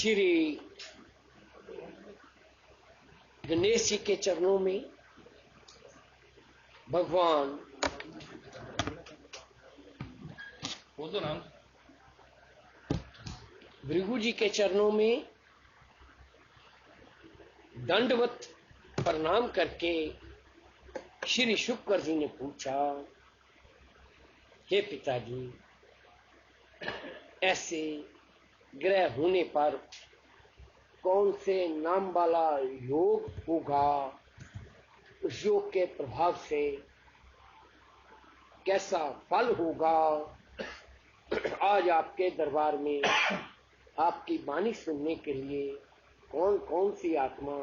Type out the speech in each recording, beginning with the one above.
श्री गणेश जी के चरणों में, भगवान भृगु जी के चरणों में दंडवत प्रणाम करके श्री शुक्र जी ने पूछा, हे पिताजी, ऐसे ग्रह होने पर कौन से नाम वाला योग होगा? उस योग के प्रभाव से कैसा फल होगा? आज आपके दरबार में आपकी वाणी सुनने के लिए कौन कौन सी आत्मा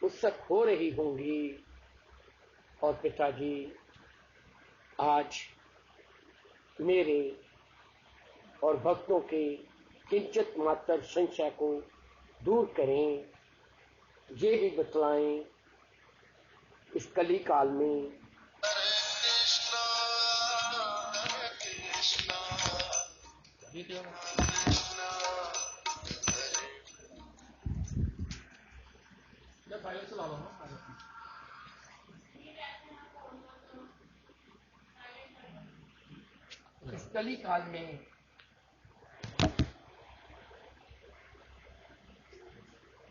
उत्सुक हो रही होंगी। और पिताजी, आज मेरे और भक्तों के किंचित मात्र संशय को दूर करें, ये भी बतलाएं इस कली काल में इस कली काल में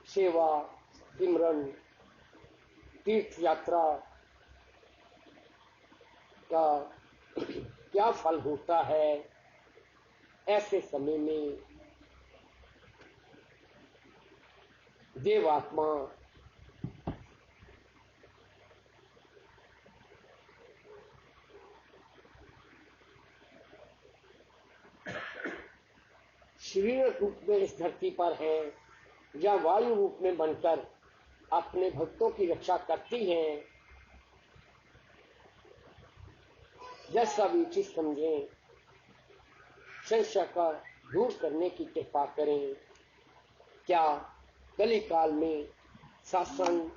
सेवा, सिमरन, तीर्थ यात्रा का क्या फल होता है। ऐसे समय में देवात्मा शरीर रूप में इस धरती पर है या वायु रूप में बनकर अपने भक्तों की रक्षा करती हैं। जैसा भी चीज समझें, संशय का दूर करने की कृपा करें। क्या कली काल में सत्संग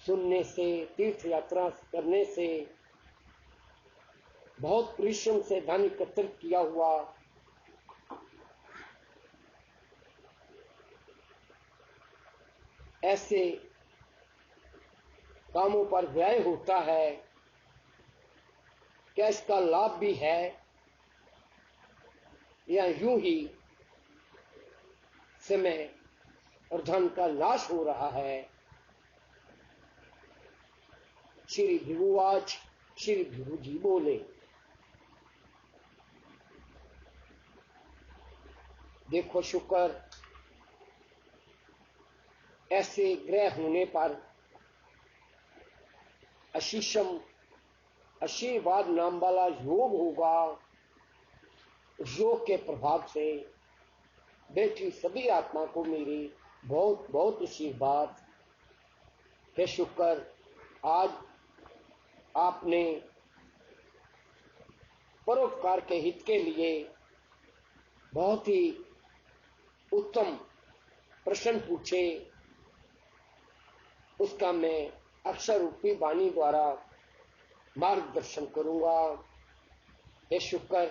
सुनने से, तीर्थ यात्रा करने से, बहुत परिश्रम से धन एकत्रित किया हुआ ऐसे कामों पर व्यय होता है? क्या इसका लाभ भी है या यूं ही समय और धन का नाश हो रहा है? श्री भृगुवाच, श्री भृगु जी बोले, देखो शुक्र, ऐसे ग्रह होने पर अशीषम आशीर्वाद नाम वाला योग होगा। योग के प्रभाव से बैठी सभी आत्मा को मेरी बहुत बहुत आशीर्वाद। हे शुक्र, आज आपने परोपकार के हित के लिए बहुत ही उत्तम प्रश्न पूछे, उसका मैं अक्षर रूपी वाणी द्वारा मार्गदर्शन करूंगा। हे शुक्र,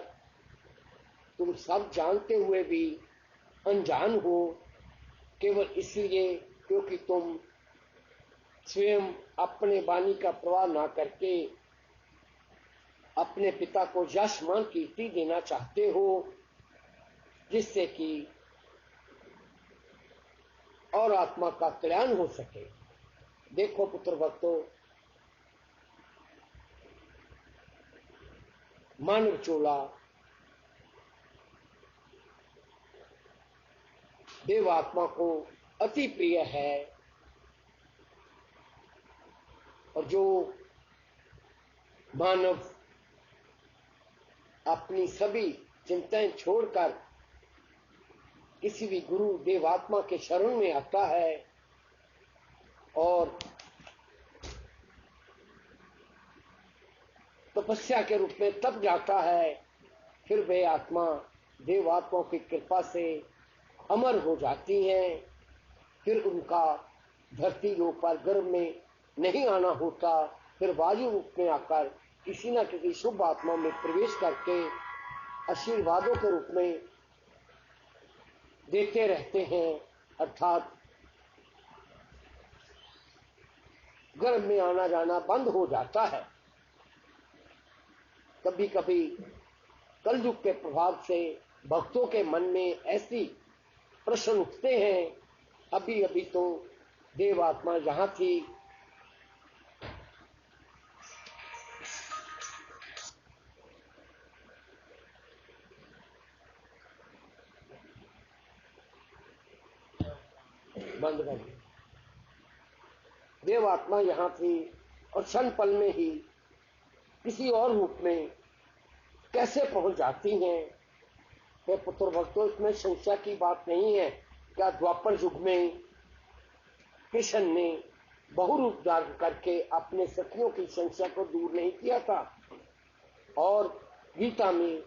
तुम सब जानते हुए भी अनजान हो, केवल इसलिए क्योंकि तुम स्वयं अपने वाणी का प्रवाह ना करके अपने पिता को यश मान कीर्ति देना चाहते हो, जिससे कि और आत्मा का कल्याण हो सके। देखो पुत्र भक्तों, मानव चोला देवात्मा को अति प्रिय है, और जो मानव अपनी सभी चिंताएं छोड़कर किसी भी गुरु देवात्मा के शरण में आता है और तपस्या के रूप में तप जाता है, फिर वे आत्मा देवात्मा की कृपा से अमर हो जाती हैं। फिर उनका धरती लोक पर गर्भ में नहीं आना होता, फिर वायु रूप में आकर किसी न किसी शुभ आत्मा में प्रवेश करके आशीर्वादों के रूप में देते रहते हैं, अर्थात गर्भ में आना जाना बंद हो जाता है। कभी कभी कलयुग के प्रभाव से भक्तों के मन में ऐसी प्रश्न उठते हैं। अभी अभी तो देवात्मा यहां थी, बंद कर दी। देवात्मा यहां थी और क्षण पल में ही किसी और रूप में कैसे पहुंच जाती हैं। हे पुत्र भक्तों, इसमें संशय की बात नहीं है। क्या द्वापर युग में कृष्ण ने बहुरूप धारण करके अपने सखियों की संशय को दूर नहीं किया था? और गीता में,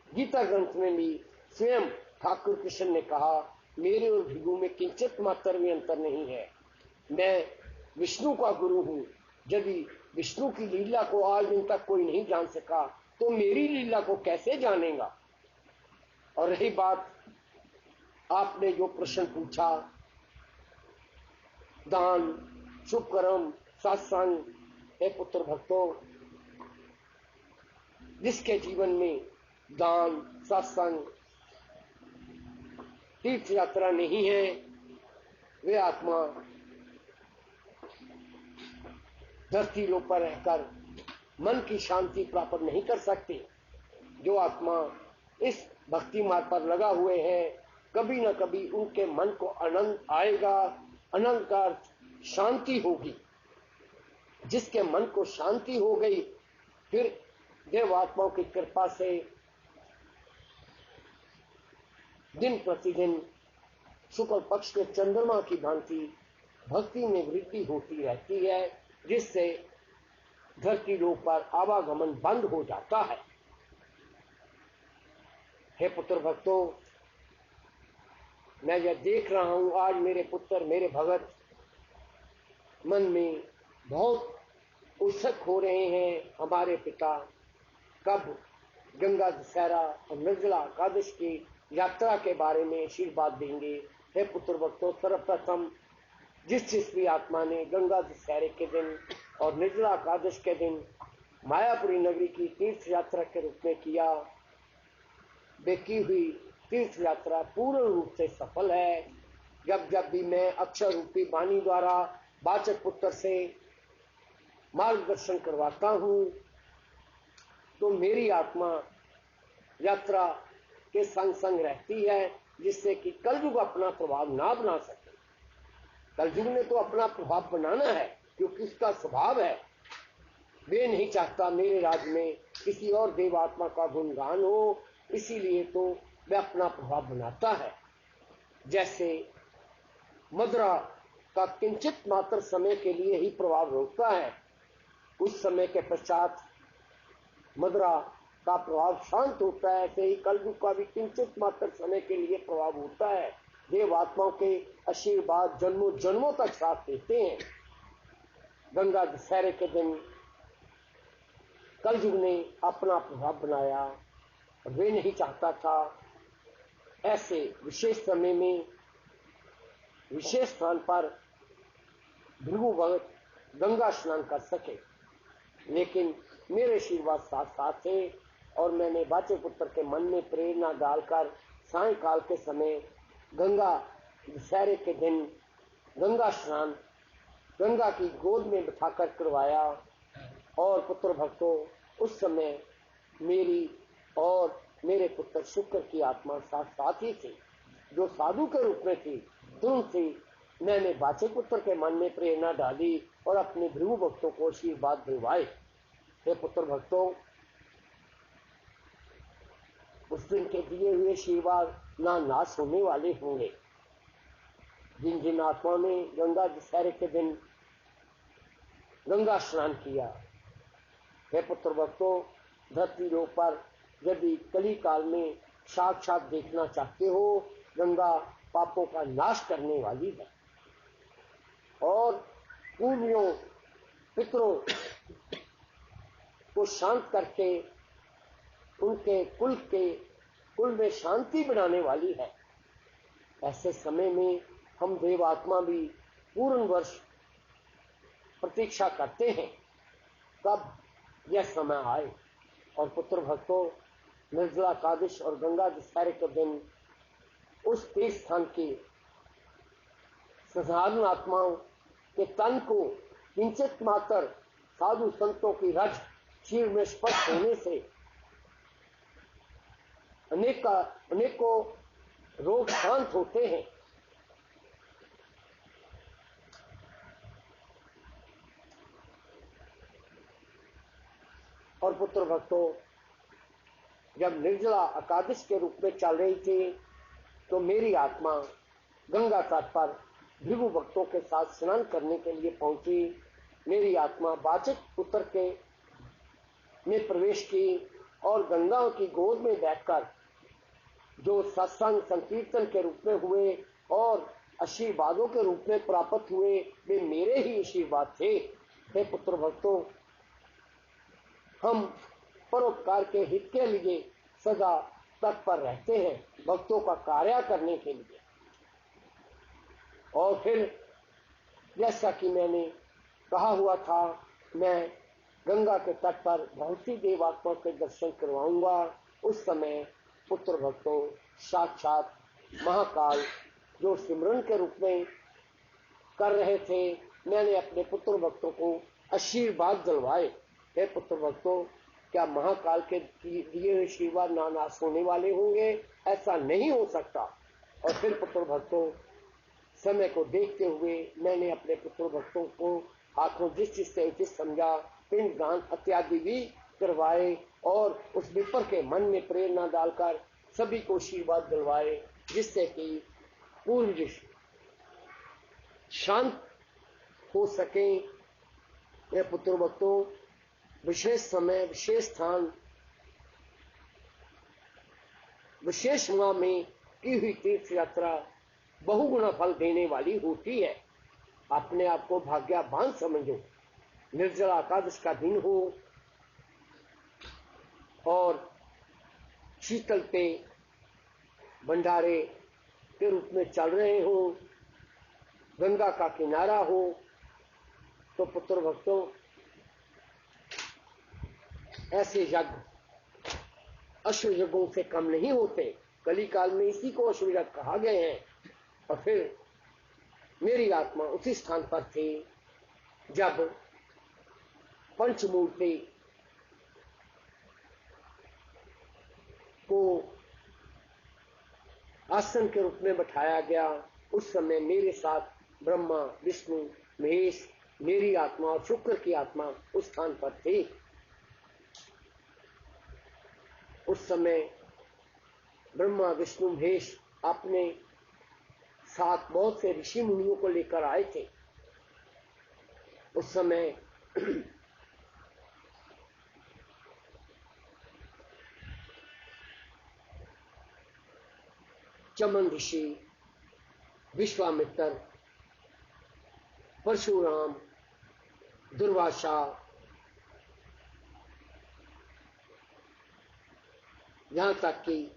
गीता ग्रंथ में भी स्वयं ठाकुर कृष्ण ने कहा, मेरे और भृगु में किंचित मात्र में अंतर नहीं है। मैं विष्णु का गुरु हूं। यदि विष्णु की लीला को आज दिन तक कोई नहीं जान सका तो मेरी लीला को कैसे जानेगा? और रही बात आपने जो प्रश्न पूछा, दान, शुभ कर्म, सत्संग, हे पुत्र भक्तों, जिसके जीवन में दान, सत्संग, तीर्थ यात्रा नहीं है, वे आत्मा धरती लोक पर रहकर मन की शांति प्राप्त नहीं कर सकते। जो आत्मा इस भक्ति मार्ग पर लगा हुए हैं, कभी न कभी उनके मन को आनंद आएगा। आनंद का अर्थ शांति होगी। जिसके मन को शांति हो गई, फिर देवात्माओं की कृपा से दिन प्रतिदिन शुक्ल पक्ष के चंद्रमा की भांति भक्ति में वृद्धि होती रहती है, जिससे धरती लोक पर आवागमन बंद हो जाता है। हे पुत्र भक्तों, मैं यह देख रहा हूं, आज मेरे पुत्र, मेरे भगत मन में बहुत उत्सुक हो रहे हैं। हमारे पिता कब गंगा दशहरा और निर्जला एकादश की यात्रा के बारे में आशीर्वाद देंगे। हे पुत्र भक्तों, सर्वप्रथम जिस भी आत्मा ने गंगा दशहरे के दिन और निर्जला एकादश के दिन मायापुरी नगरी की तीर्थ यात्रा के रूप में किया, वे की हुई तीर्थ यात्रा पूर्ण रूप से सफल है। जब जब भी मैं अक्षर रूपी वाणी द्वारा वाचक पुत्र से मार्गदर्शन करवाता हूं, तो मेरी आत्मा यात्रा के संग संग रहती है, जिससे कि कलयुग अपना प्रभाव ना बना सके। कलयुग ने तो अपना प्रभाव बनाना है, क्योंकि उसका स्वभाव है। वे नहीं चाहता मेरे राज्य में किसी और देवात्मा का गुणगान हो, इसीलिए तो वह अपना प्रभाव बनाता है। जैसे मदरा का किंचित मात्र समय के लिए ही प्रभाव होता है, उस समय के पश्चात मदरा का प्रभाव शांत होता है। ऐसे ही कलयुग का भी किंचित मात्र समय के लिए प्रभाव होता है। देवात्माओं के आशीर्वाद जन्मों जन्मों तक साथ देते हैं। गंगा दशहरे के दिन कलयुग ने अपना प्रभाव बनाया, वे नहीं चाहता था ऐसे विशेष समय में विशेष स्थान पर भृगु भगत गंगा स्नान कर सके। लेकिन मेरे आशीर्वाद साथ साथ थे और मैंने बाचे पुत्र के मन में प्रेरणा डालकर सायंकाल के समय गंगा दशहरे के दिन गंगा स्नान गंगा की गोद में बिठाकर करवाया। और पुत्र भक्तों, उस समय मेरी और मेरे पुत्र शुक्र की आत्मा साथ साथ ही थी, जो साधु के रूप में थी। तुरंत ही मैंने बाचे पुत्र के मन में प्रेरणा डाली और अपने भृगु भक्तों को आशीर्वाद दिलवाए। हे पुत्र भक्तों, उस दिन के दिए हुए आशीर्वाद ना नाश होने वाले होंगे। जिन जिन आत्माओं ने गंगा दशहरे के दिन गंगा स्नान किया, हे पुत्र भक्तों, धरती लोक पर यदि कली काल में साक्षात देखना चाहते हो, गंगा पापों का नाश करने वाली है और पूर्वियों पितरों को शांत करके उनके कुल में शांति बनाने वाली है। ऐसे समय में हम देवात्मा भी पूर्ण वर्ष प्रतीक्षा करते हैं कब यह समय आए। और पुत्र भक्तों, निर्जला एकादश और गंगा दशहरे के दिन उस तीर्थ स्थान के साधारण आत्माओं के तन को किंचित मात्र साधु संतों की रज चीर में स्पर्श होने से अनेकों रोग शांत होते हैं। और पुत्र भक्तों, जब निर्जला एकादश के रूप में चल रही थी तो मेरी आत्मा गंगा तट पर भृगु भक्तों के साथ स्नान करने के लिए पहुंची। मेरी आत्मा वाचक पुत्र के में प्रवेश की और गंगा की गोद में बैठकर जो सत्संग संकीर्तन के रूप में हुए और आशीर्वादों के रूप में प्राप्त हुए, वे मेरे ही आशीर्वाद थे। हे पुत्र भक्तों, हम परोपकार के हित के लिए सदा तत्पर रहते हैं, भक्तों का कार्य करने के लिए। और फिर जैसा कि मैंने कहा हुआ था, मैं गंगा के तट पर बहुत सी देवात्माओं के दर्शन करवाऊंगा। उस समय पुत्र भक्तों, साक्षात महाकाल जो सिमरन के रूप में कर रहे थे, मैंने अपने पुत्र भक्तों को आशीर्वाद दिलवाए। हे पुत्र भक्तों, क्या महाकाल के दिए हुए आशीर्वाद नानाश होने वाले होंगे? ऐसा नहीं हो सकता। और फिर पुत्र भक्तों, समय को देखते हुए मैंने अपने पुत्र भक्तों को हाथों दृष्टि से उचित समझा, पिंडदान इत्यादि भी करवाए और उस विपर के मन में प्रेरणा डालकर सभी को आशीर्वाद दिलवाए, जिससे कि पूर्व शांत हो सके। ये पुत्र भक्तों, विशेष समय, विशेष स्थान, विशेष माह में की हुई तीर्थ यात्रा बहुगुना फल देने वाली होती है। अपने आप को भाग्यवान समझो। निर्जला एकादश का दिन हो और शीतल पे भंडारे के रूप में चल रहे हो, गंगा का किनारा हो, तो पुत्र भक्तों, ऐसे यज्ञ अश्व यज्ञों से कम नहीं होते। कली काल में इसी को अश्व यज्ञ कहा गए हैं। और फिर मेरी आत्मा उसी स्थान पर थी जब पंचमूर्ति को आसन के रूप में बैठाया गया। उस समय मेरे साथ ब्रह्मा, विष्णु, महेश, मेरी आत्मा और शुक्र की आत्मा उस स्थान पर थी। उस समय ब्रह्मा, विष्णु, महेश अपने साथ बहुत से ऋषि मुनियों को लेकर आए थे। उस समय चमन ऋषि, विश्वामित्र, परशुराम, दुर्वासा, यहां तक कि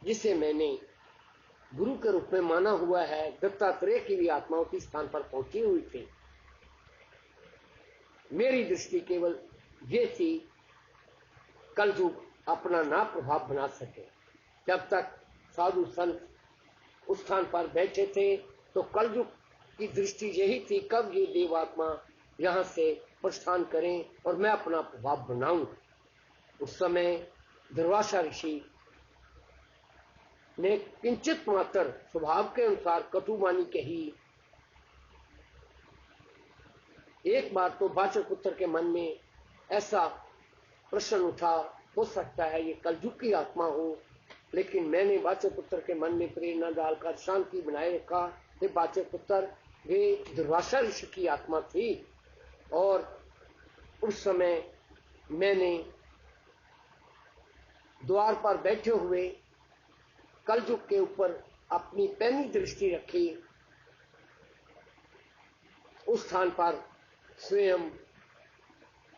जिसे मैंने गुरु के रूप में माना हुआ है, दत्तात्रेय की भी आत्मा उसी स्थान पर पहुंची हुई थी। मेरी दृष्टि केवल ये थी, कलयुग अपना ना प्रभाव बना सके। जब तक साधु संत उस स्थान पर बैठे थे तो कलयुग की दृष्टि यही थी, कब ये देवात्मा यहां से प्रस्थान करें और मैं अपना प्रभाव बनाऊं। उस समय दुर्वासा ऋषि ने किंचित मात्र स्वभाव के अनुसार कटुवाणी कही। एक बार तो वाचक पुत्र के मन में ऐसा प्रश्न उठा, हो सकता है ये कलयुग की आत्मा हो, लेकिन मैंने वाचक पुत्र के मन में प्रेरणा डालकर शांति बनाए रखा। ये वाचक पुत्र वे दुर्वासा ऋषि की आत्मा थी और उस समय मैंने द्वार पर बैठे हुए कलयुग के ऊपर अपनी पैनी दृष्टि रखी। उस स्थान पर स्वयं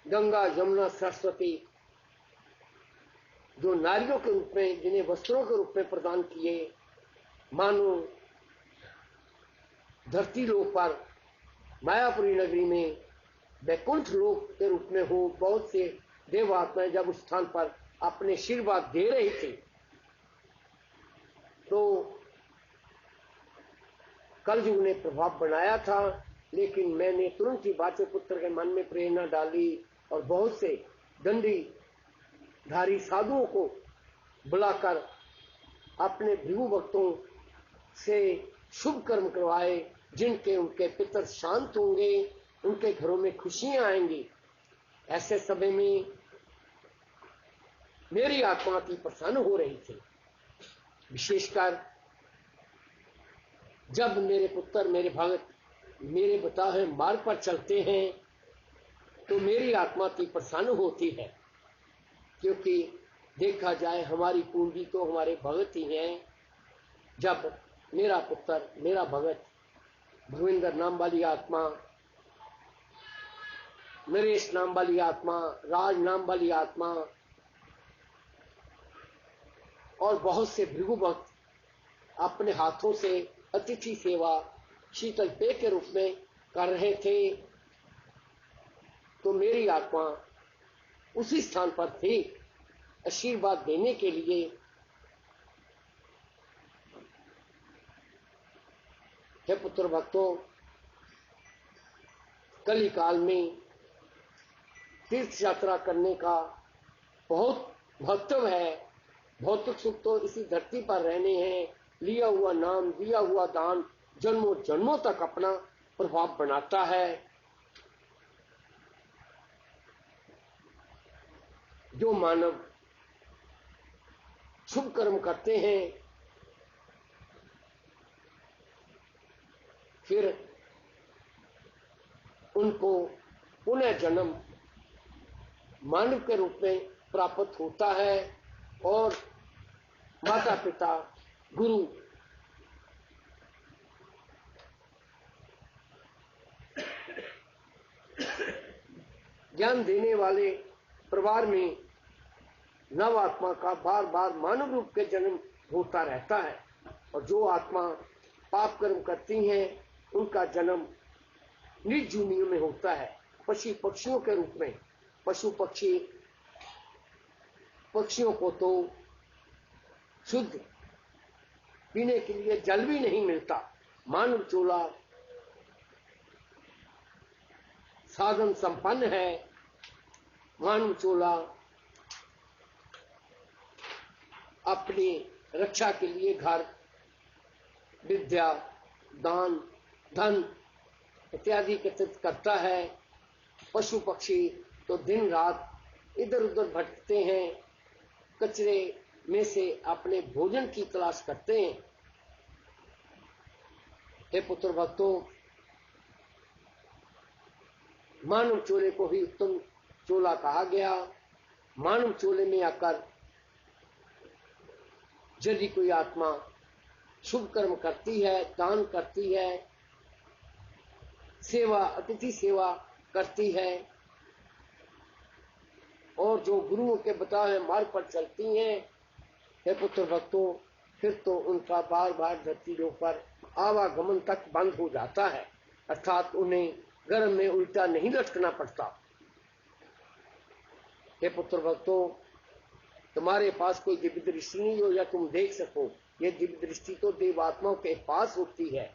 गंगा, यमुना, सरस्वती जो नारियों के रूप में, जिन्हें वस्त्रों के रूप में प्रदान किए, मानो धरती लोक पर मायापुरी नगरी में वैकुंठ लोक के रूप में हो, बहुत से देवात्माएं जब उस स्थान पर अपने आशीर्वाद दे रहे थे तो कलयुग ने प्रभाव बनाया था। लेकिन मैंने तुरंत ही वाचोपुत्र के मन में प्रेरणा डाली और बहुत से दंडी धारी साधुओं को बुलाकर अपने भृगु भक्तों से शुभ कर्म करवाए, जिनके उनके पितर शांत होंगे, उनके घरों में खुशियां आएंगी। ऐसे समय में मेरी आत्मा की प्रसन्न हो रही थी। विशेषकर जब मेरे पुत्र, मेरे भगत मेरे बताए मार्ग पर चलते हैं तो मेरी आत्मा की प्रसन्न होती है, क्योंकि देखा जाए हमारी पूंजी तो हमारे भगत ही हैं। जब मेरा पुत्र, मेरा भगत भविंदर नाम वाली आत्मा, नरेश नाम वाली आत्मा, राज नाम वाली आत्मा और बहुत से भृगु भक्त अपने हाथों से अतिथि सेवा शीतल पेय के रूप में कर रहे थे, तो मेरी आत्मा उसी स्थान पर थी आशीर्वाद देने के लिए। हे पुत्र भक्तों, कली काल में तीर्थ यात्रा करने का बहुत महत्व है। भौतिक सुख तो इसी धरती पर रहने हैं। लिया हुआ नाम, दिया हुआ दान जन्मों जन्मों तक अपना प्रभाव बनाता है। जो मानव शुभ कर्म करते हैं फिर उनको पुनः जन्म मानव के रूप में प्राप्त होता है और माता पिता, गुरु ज्ञान देने वाले परिवार में नव आत्मा का बार बार मानव रूप के जन्म होता रहता है। और जो आत्मा पाप कर्म करती हैं उनका जन्म नीच जूनियों में होता है, पशु पक्षियों के रूप में। पशु पक्षी पक्षियों को तो शुद्ध पीने के लिए जल भी नहीं मिलता। मानव चोला साधन संपन्न है। मानव चोला अपनी रक्षा के लिए घर, विद्या, दान, धन इत्यादि एकत्रित करता है। पशु पक्षी तो दिन रात इधर उधर भटकते हैं, कचरे में से अपने भोजन की तलाश करते हैं। हे पुत्र भक्तों, मानव चोले को ही उत्तम चोला कहा गया। मानव चोले में आकर यदि कोई आत्मा शुभ कर्म करती है, दान करती है, सेवा, अतिथि सेवा करती है और जो गुरुओं के बताए मार्ग पर चलती हैं, हे पुत्र भक्तों, फिर तो उनका बार बार धरती पर आवागमन तक बंद हो जाता है, अर्थात उन्हें गर्भ में उल्टा नहीं लटकना पड़ता। हे पुत्र भक्तों, तुम्हारे पास कोई दिव्य दृष्टि नहीं हो या तुम देख सको, ये दिव्य दृष्टि तो देवात्माओं के पास होती है।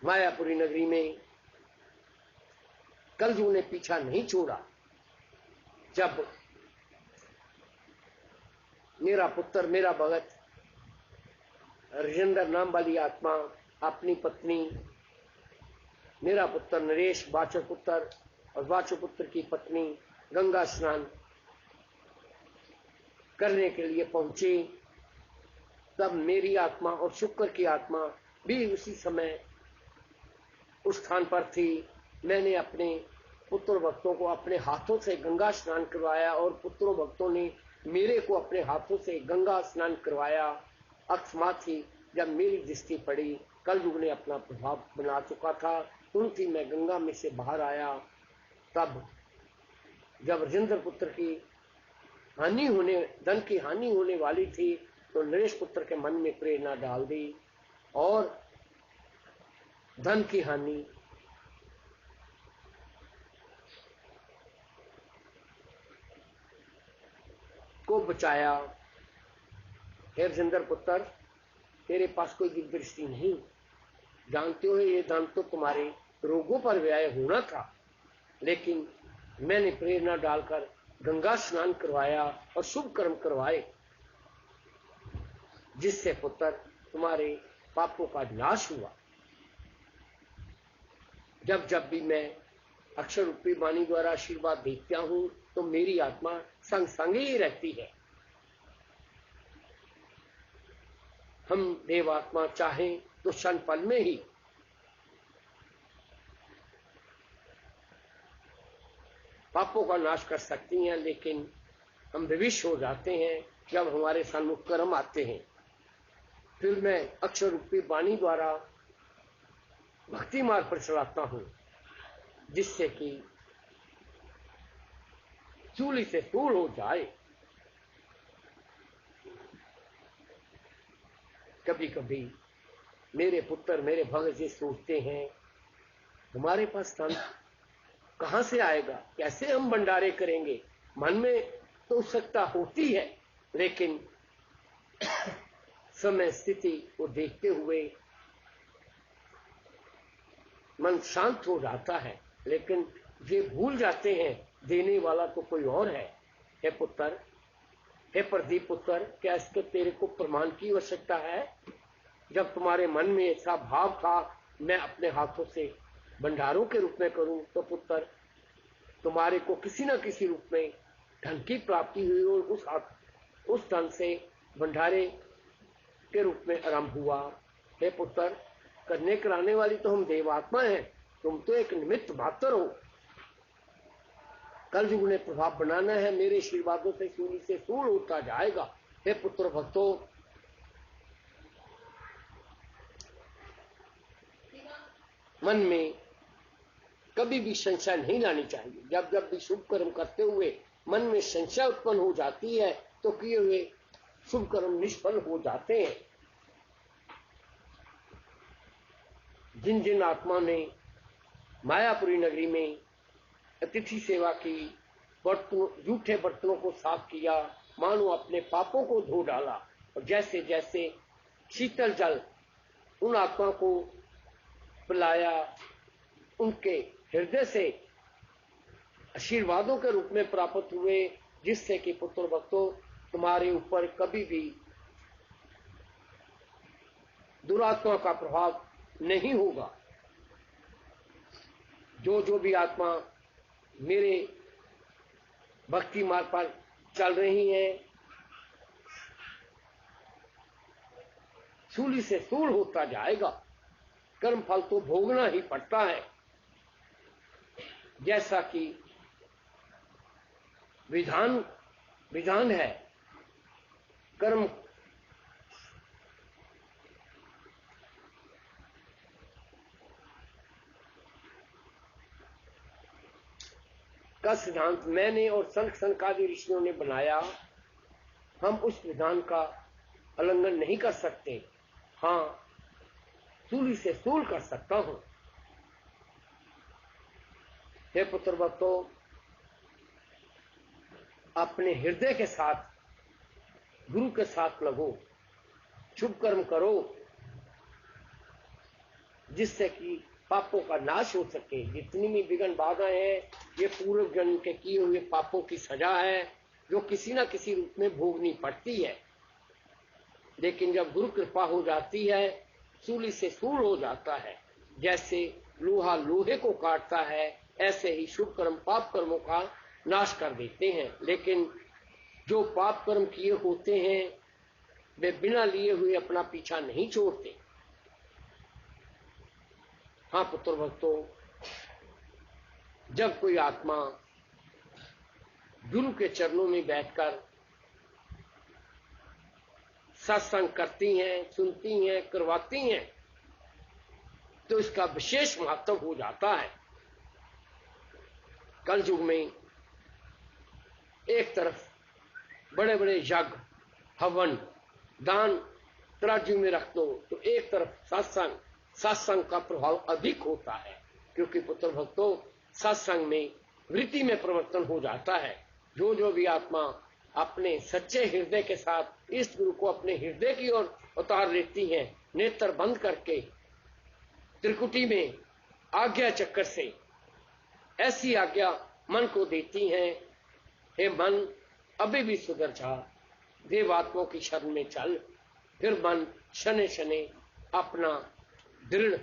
मायापुरी नगरी में कलयुग ने पीछा नहीं छोड़ा। जब मेरा पुत्र, मेरा भगत राजेंद्र नाम वाली आत्मा अपनी पत्नी, मेरा पुत्र नरेश वाचोपुत्र और वाचोपुत्र की पत्नी गंगा स्नान करने के लिए पहुंचे, तब मेरी आत्मा और शुक्र की आत्मा भी उसी समय उस स्थान पर थी। मैंने अपने पुत्र भक्तों को अपने हाथों से गंगा स्नान करवाया और पुत्रों भक्तों ने मेरे को अपने हाथों से गंगा स्नान करवाया। अकस्मात ही जब मेरी दृष्टि पड़ी, कलयुग ने अपना प्रभाव बना चुका था, तुरंत ही मैं गंगा में से बाहर आया। तब जब राजेंद्र पुत्र की हानि होने, धन की हानि होने वाली थी, तो नरेश पुत्र के मन में प्रेरणा डाल दी और धन की हानि को बचाया। हे राजेंद्र पुत्र, तेरे पास कोई दिव्य दृष्टि नहीं, जानते हो ये धन तो तुम्हारे रोगों पर व्यय होना था, लेकिन मैंने प्रेरणा डालकर गंगा स्नान करवाया और शुभ कर्म करवाए, जिससे पुत्र तुम्हारे पापों का नाश हुआ। जब जब भी मैं अक्षर रूपी वाणी द्वारा आशीर्वाद देता हूं तो मेरी आत्मा संग संग ही रहती है। हम देवात्मा चाहें तो क्षण पल में ही पापों का नाश कर सकती हैं, लेकिन हम विविश हो जाते हैं जब हमारे सन्मुख कर्म आते हैं। फिर मैं अक्षर रूपी वाणी द्वारा भक्ति मार्ग पर चलाता हूं, जिससे कि चूली से सूल हो जाए। कभी कभी मेरे पुत्र, मेरे भगत जी सोचते हैं हमारे पास धन कहां से आएगा, कैसे हम भंडारे करेंगे। मन में तो उत्सुकता होती है, लेकिन समय स्थिति को देखते हुए मन शांत हो जाता है, लेकिन ये भूल जाते हैं देने वाला तो कोई और है। हे पुत्र, हे प्रदीप पुत्र, क्या इसके तेरे को प्रमाण की आवश्यकता है? जब तुम्हारे मन में ऐसा भाव था मैं अपने हाथों से भंडारों के रूप में करूं, तो पुत्र तुम्हारे को किसी न किसी रूप में धन की प्राप्ति हुई और उस धन से भंडारे के रूप में आरंभ हुआ। हे पुत्र, करने कराने वाली तो हम देवात्मा हैं, तुम तो एक निमित्त मात्र हो। कल युग ने प्रभाव बनाना है, मेरे आशीर्वादों से सूली से सूल होता जाएगा। हे पुत्र भक्तों, मन में कभी भी संशय नहीं लानी चाहिए। जब जब भी शुभ कर्म करते हुए मन में संशय उत्पन्न हो जाती है तो किए हुए शुभ कर्म निष्फल हो जाते हैं। जिन जिन आत्मा ने मायापुरी नगरी में अतिथि सेवा की, जूठे बर्तनों को साफ किया, मानो अपने पापों को धो डाला, और जैसे जैसे शीतल जल उन आत्मा को पिलाया, उनके हृदय से आशीर्वादों के रूप में प्राप्त हुए, जिससे कि पुत्र भक्तों तुम्हारे ऊपर कभी भी दुरात्मा का प्रभाव नहीं होगा। जो जो भी आत्मा मेरे भक्ति मार्ग पर चल रही हैं, सूली से सूल होता जाएगा। कर्म फल तो भोगना ही पड़ता है, जैसा कि विधान है। कर्म का सिद्धांत मैंने और सनकादि ऋषियों ने बनाया, हम उस विधान का उल्लंघन नहीं कर सकते। हां, सूली से सूल कर सकता हूं। हे पुत्र भक्तों, अपने हृदय के साथ गुरु के साथ लगो, शुभ कर्म करो, जिससे कि पापों का नाश हो सके। जितनी भी विघ्न बाधाएं हैं, ये पूर्व जन्म के किए हुए पापों की सजा है, जो किसी न किसी रूप में भोगनी पड़ती है। लेकिन जब गुरु कृपा हो जाती है, सूली से सूल हो जाता है। जैसे लोहा लोहे को काटता है, ऐसे ही शुभ कर्म पाप कर्मों का नाश कर देते हैं। लेकिन जो पाप कर्म किए होते हैं, वे बिना लिए हुए अपना पीछा नहीं छोड़ते। हाँ पुत्र भक्तों, जब कोई आत्मा गुरु के चरणों में बैठकर सत्संग करती हैं, सुनती हैं, करवाती हैं, तो इसका विशेष महत्व हो जाता है। कल युग में एक तरफ बड़े बड़े यज्ञ, हवन, दान तराजू में रख दो तो एक तरफ सत्संग का प्रभाव अधिक होता है, क्योंकि पुत्र भक्तों सत्संग में वृत्ति में परिवर्तन हो जाता है। जो भी आत्मा अपने सच्चे हृदय के साथ इस गुरु को अपने हृदय की ओर उतार लेती है, नेत्र बंद करके त्रिकुटी में आज्ञा चक्कर से ऐसी आज्ञा मन को देती हैं, हे मन अभी भी सुधर जा, देवात्माओं की शरण में चल। फिर मन शने शने अपना दृढ़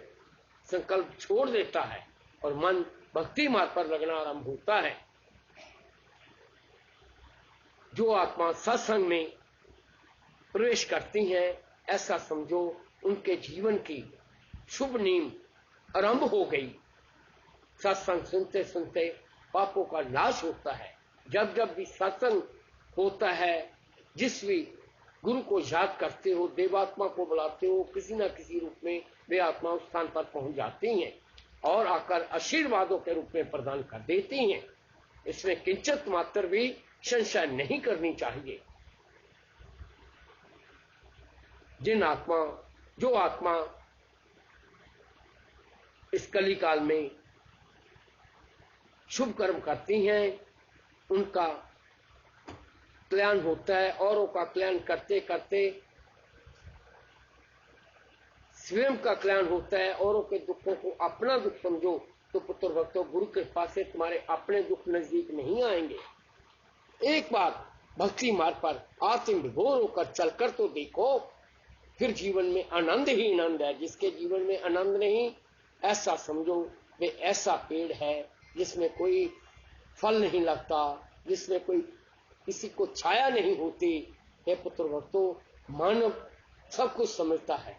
संकल्प छोड़ देता है और मन भक्ति मार्ग पर लगना आरंभ होता है। जो आत्मा सत्संग में प्रवेश करती हैं, ऐसा समझो उनके जीवन की शुभ नींव आरंभ हो गई। सत्संग सुनते सुनते पापों का नाश होता है। जब जब भी सत्संग होता है, जिस भी गुरु को याद करते हो, देवात्मा को बुलाते हो, किसी न किसी रूप में वे आत्मा उस स्थान पर पहुंच जाती हैं और आकर आशीर्वादों के रूप में प्रदान कर देती हैं। इसमें किंचित मात्र भी संशय नहीं करनी चाहिए। जो आत्मा इस कली काल में शुभ कर्म करती हैं, उनका कल्याण होता है। औरों का कल्याण करते करते स्वयं का कल्याण होता है। औरों के दुखों को अपना दुख समझो तो पुत्र भक्तों गुरु कृपा से तुम्हारे अपने दुख नजदीक नहीं आएंगे। एक बार भक्ति मार्ग पर आत्म विभोर होकर चलकर तो देखो, फिर जीवन में आनंद ही आनंद है। जिसके जीवन में आनंद नहीं, ऐसा समझो वे ऐसा पेड़ है जिसमें कोई फल नहीं लगता, जिसमें कोई किसी को छाया नहीं होती। हे पुत्र भक्तों, मानव सब कुछ समझता है,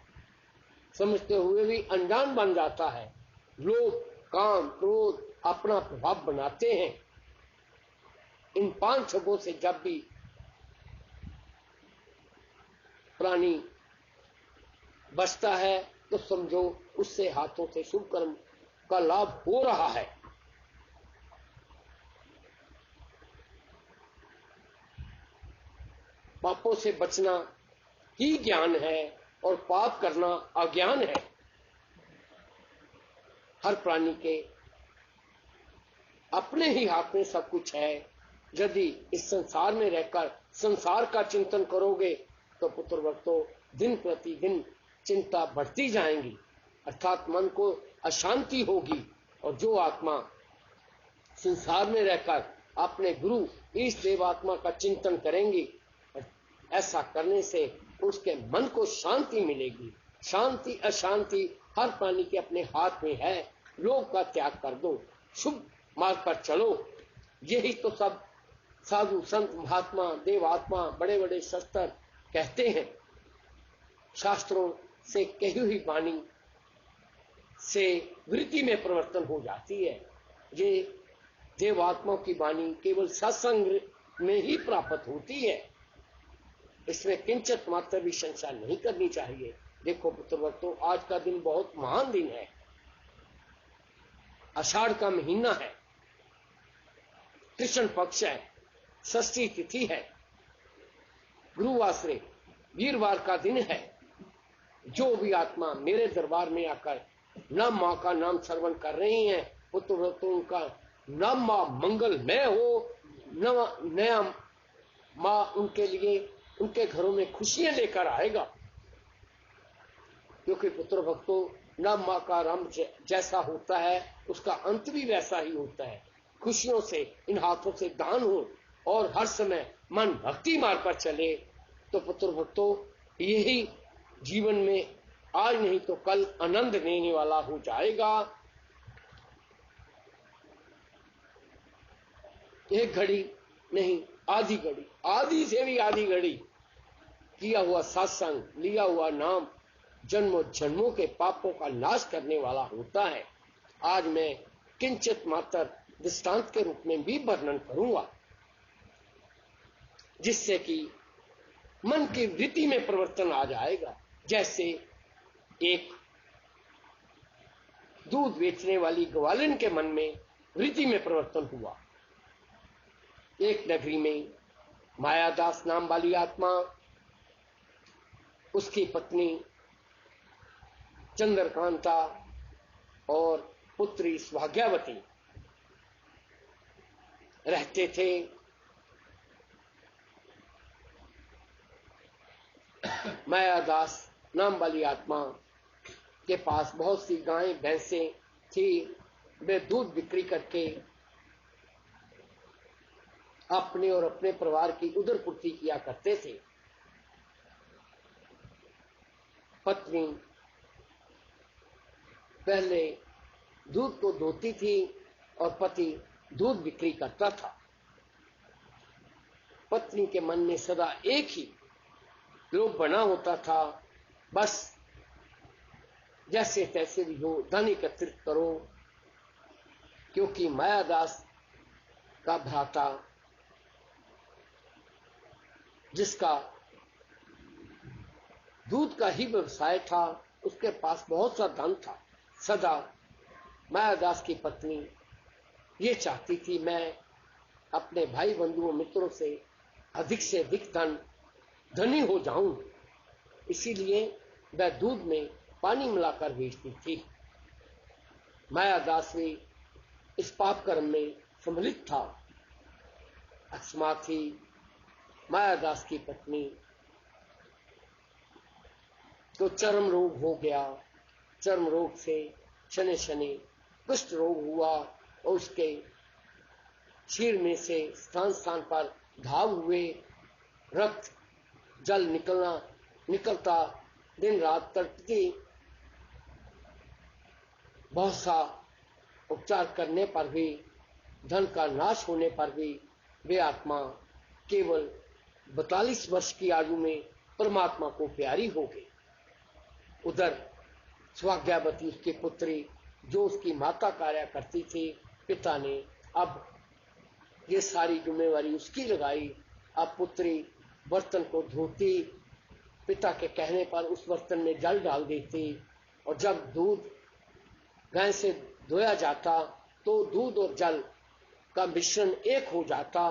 समझते हुए भी अनजान बन जाता है। लोभ, काम, क्रोध अपना प्रभाव बनाते हैं। इन 5 छगों से जब भी प्राणी बचता है तो समझो उससे हाथों से शुभ कर्म का लाभ हो रहा है। पापों से बचना ही ज्ञान है और पाप करना अज्ञान है। हर प्राणी के अपने ही हाथ में सब कुछ है। यदि इस संसार में रहकर संसार का चिंतन करोगे तो पुत्र भक्तों दिन प्रतिदिन चिंता बढ़ती जाएंगी, अर्थात मन को अशांति होगी। और जो आत्मा संसार में रहकर अपने गुरु इस देवात्मा का चिंतन करेंगी, ऐसा करने से उसके मन को शांति मिलेगी। शांति अशांति हर प्राणी के अपने हाथ में है। लोभ का त्याग कर दो, शुभ मार्ग पर चलो। यही तो सब साधु संत महात्मा देवात्मा बड़े बड़े शास्त्र कहते हैं। शास्त्रों से कही हुई वाणी से वृत्ति में परिवर्तन हो जाती है। ये देवात्माओं की वाणी केवल सत्संग में ही प्राप्त होती है। इसमें किंचित मात्र भी संशय नहीं करनी चाहिए। देखो पुत्र भक्तों, आज का दिन बहुत महान दिन है। आषाढ़ का महीना है, कृष्ण पक्ष है, षष्ठी तिथि है, गुरुवासरे वीरवार का दिन है। जो भी आत्मा मेरे दरबार में आकर नाम मां का नाम श्रवण कर रही हैं, पुत्र भक्तों उनका नाम मां मंगलमय हो। नया मां उनके लिए उनके घरों में खुशियां लेकर आएगा। क्योंकि पुत्र भक्तों नाम मां का आरंभ जैसा होता है उसका अंत भी वैसा ही होता है। खुशियों से इन हाथों से दान हो और हर समय मन भक्ति मार्ग पर चले तो पुत्र भक्तों यही जीवन में आज नहीं तो कल आनंद देने वाला हो जाएगा। एक घड़ी नहीं, आधी घड़ी, आधी से भी आधी घड़ी किया हुआ सत्संग, लिया हुआ नाम जन्मों जन्मों के पापों का नाश करने वाला होता है। आज मैं किंचित मात्र दृष्टांत के रूप में भी वर्णन करूंगा, जिससे कि मन की वृत्ति में परिवर्तन आ जाएगा। जैसे एक दूध बेचने वाली ग्वालिन के मन में वृत्ति में परिवर्तन हुआ। एक नगरी में मायादास नाम वाली आत्मा उसकी पत्नी चंद्रकांता और पुत्री सौभाग्यवती रहते थे। मायादास नाम वाली आत्मा के पास बहुत सी गायें भैंसें थी। वे दूध बिक्री करके अपने और अपने परिवार की उदरपूर्ति किया करते थे। पत्नी पहले दूध को धोती थी और पति दूध बिक्री करता था। पत्नी के मन में सदा एक ही लोभ बना होता था, बस जैसे तैसे भी हो धन एकत्रित करो, क्योंकि मायादास का भ्राता जिसका दूध का ही व्यवसाय था, उसके पास बहुत सा धन था। सदा मायादास की पत्नी ये चाहती थी मैं अपने भाई बंधुओं मित्रों से अधिक धनी हो जाऊं, इसीलिए वह दूध में पानी मिलाकर बेचती थी। मायादास भी इस पाप कर्म में सम्मिलित था। अकस्मात ही मायादास की पत्नी को चर्म रोग हो गया। चर्म रोग से शनि शनि कुष्ठ रोग हुआ और उसके शरीर में से स्थान स्थान पर घाव हुए। रक्त जल निकलता दिन रात तड़पती। बहुत सा उपचार करने पर भी, धन का नाश होने पर भी वे आत्मा केवल 42 वर्ष की आयु में परमात्मा को प्यारी हो गई। उधर सौभाग्यवती उसकी पुत्री जो उसकी माता कार्य करती थी, पिता ने अब ये सारी जिम्मेवारी उसकी लगाई। अब पुत्री बर्तन को धोती, पिता के कहने पर उस बर्तन में जल डाल देती और जब दूध गाय से धोया जाता तो दूध और जल का मिश्रण एक हो जाता,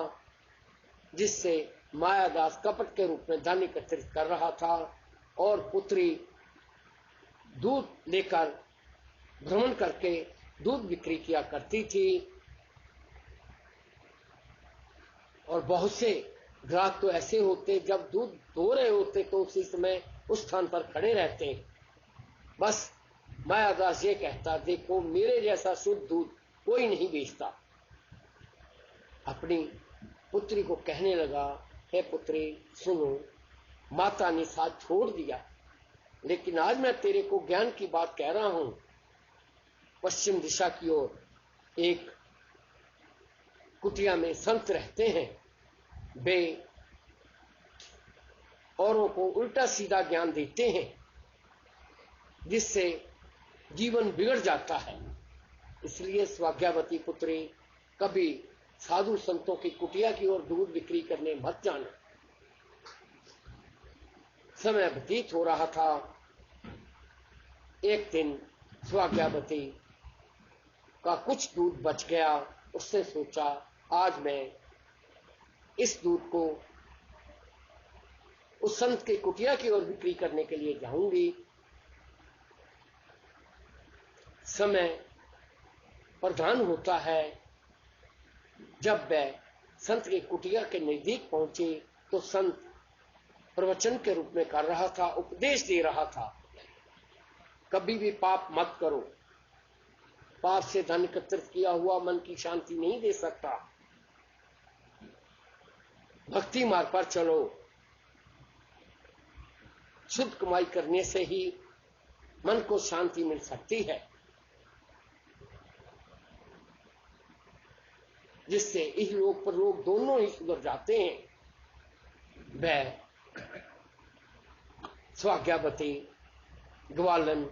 जिससे मायादास कपट के रूप में धन एकत्रित कर रहा था और पुत्री दूध लेकर भ्रमण करके दूध बिक्री किया करती थी। और बहुत से ग्राहक तो ऐसे होते जब दूध धो रहे होते तो उसी समय उस स्थान पर खड़े रहते। बस मायादास ये कहता, देखो मेरे जैसा शुद्ध दूध कोई नहीं बेचता। अपनी पुत्री को कहने लगा, हे पुत्री सुनो, माता ने साथ छोड़ दिया, लेकिन आज मैं तेरे को ज्ञान की बात कह रहा हूं। पश्चिम दिशा की ओर एक कुटिया में संत रहते हैं। वे औरों को उल्टा सीधा ज्ञान देते हैं, जिससे जीवन बिगड़ जाता है। इसलिए सौभाग्यवती पुत्री कभी साधु संतों की कुटिया की ओर दूध बिक्री करने मत जाना। समय व्यतीत हो रहा था। एक दिन सौभाग्यवती का कुछ दूध बच गया। उसने सोचा, आज मैं इस दूध को उस संत के कुटिया की ओर बिक्री करने के लिए जाऊंगी। समय प्रधान होता है। जब वह संत के कुटिया के नजदीक पहुंचे तो संत प्रवचन के रूप में कर रहा था, उपदेश दे रहा था। कभी भी पाप मत करो। पाप से धन एकत्रित किया हुआ मन की शांति नहीं दे सकता। भक्ति मार्ग पर चलो। शुद्ध कमाई करने से ही मन को शांति मिल सकती है, जिससे इस लोक पर लोग दोनों ही सुधर जाते हैं। वह सौभाग्यवती ग्वालन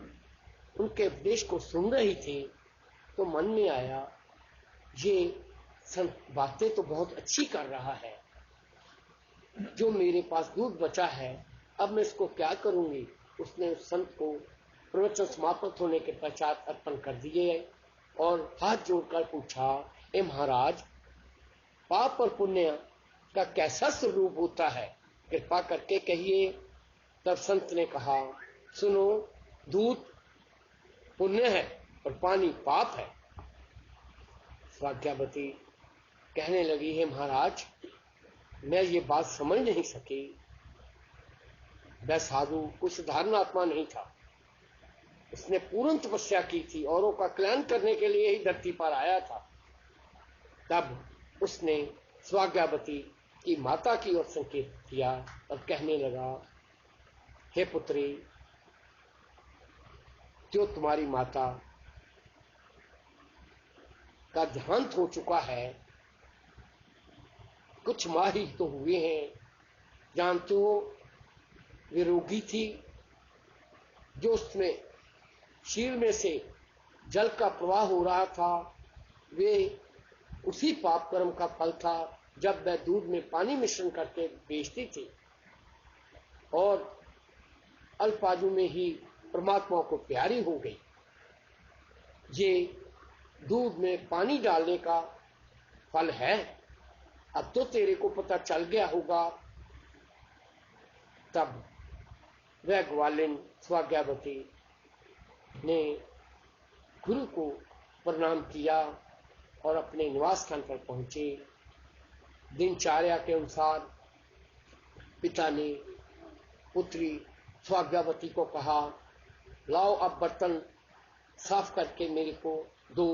उनके उपदेश को सुन रही थी तो मन में आया, ये संत बातें तो बहुत अच्छी कर रहा है। जो मेरे पास दूध बचा है अब मैं इसको क्या करूंगी। उसने उस संत को प्रवचन समाप्त होने के पश्चात अर्पण कर दिए और हाथ जोड़कर पूछा, ए महाराज, पाप और पुण्य का कैसा स्वरूप होता है, कृपा करके कहिए। तब संत ने कहा, सुनो, दूध पुण्य है और पानी पाप है। स्वाज्ञावती कहने लगी, हे महाराज, मैं ये बात समझ नहीं सकी। वह साधु कोई साधारण आत्मा नहीं था। उसने पूर्ण तपस्या की थी, औरों का कल्याण करने के लिए ही धरती पर आया था। तब उसने स्वाज्ञावती की माता की ओर संकेत किया और कहने लगा, हे पुत्री, जो तुम्हारी माता का देहांत हो चुका है, कुछ माह ही तो हुए हैं। जानते हो, वे रोगी थी, जो उसमें शीर में से जल का प्रवाह हो रहा था, वे उसी पाप कर्म का फल था जब वह दूध में पानी मिश्रण करके बेचती थी और अल्पायु में ही परमात्मा को प्यारी हो गई। ये दूध में पानी डालने का फल है। अब तो तेरे को पता चल गया होगा। तब वह ग्वालिन स्वाज्ञावती ने गुरु को प्रणाम किया और अपने निवास स्थान पर पहुंचे। दिनचर्या के अनुसार पिता ने पुत्री स्वाज्ञावती को कहा, लाओ अब बर्तन साफ करके मेरे को दो।